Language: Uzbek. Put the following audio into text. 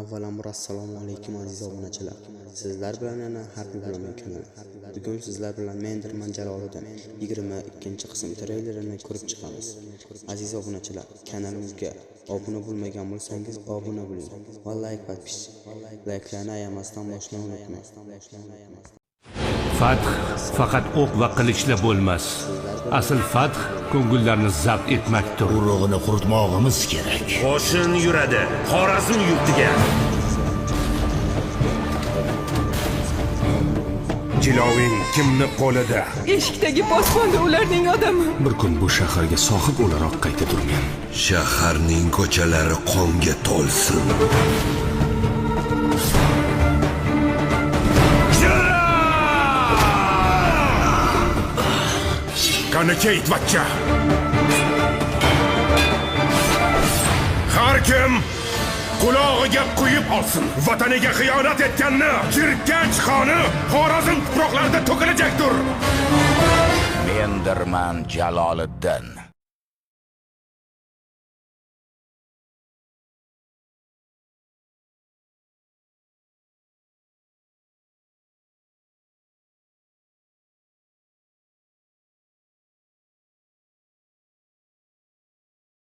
Avvalambor assalomu alaykum aziz obunachilar. Sizlar bilan yana Happy Blooming kanali. Bugun sizlar bilan Mendirman Jaloliddin 22-qism treylerini ko'rib chiqamiz. Aziz obunachilar, kanalimizga obuna bo'lmagan bo'lsangiz obuna bo'ling va like patpish. Like'larni ayamasdan boshlashni unutmang. Fath faqat o'q va qilichla bo'lmas. Asl fath ko'ngillarni zabt etmakdir. Urug'ini quritmog'imiz kerak. Qo'shin yuradi Xorazm yurtiga. Jiloving kimni qo'lida? Eshikdagi posbonda ularning odami. Bir kun bu shaharga sohib o'laroq qayta turgan. Shaharning ko'chalari qonga to'lsin. Qanaqa itvachcha? Har kim qulog'iga quyib olsin. Vataniga xiyonat etganni jirkanch qoni Xorazm tuproqlarida to'kilajakdir. Mendirman Jaloliddin.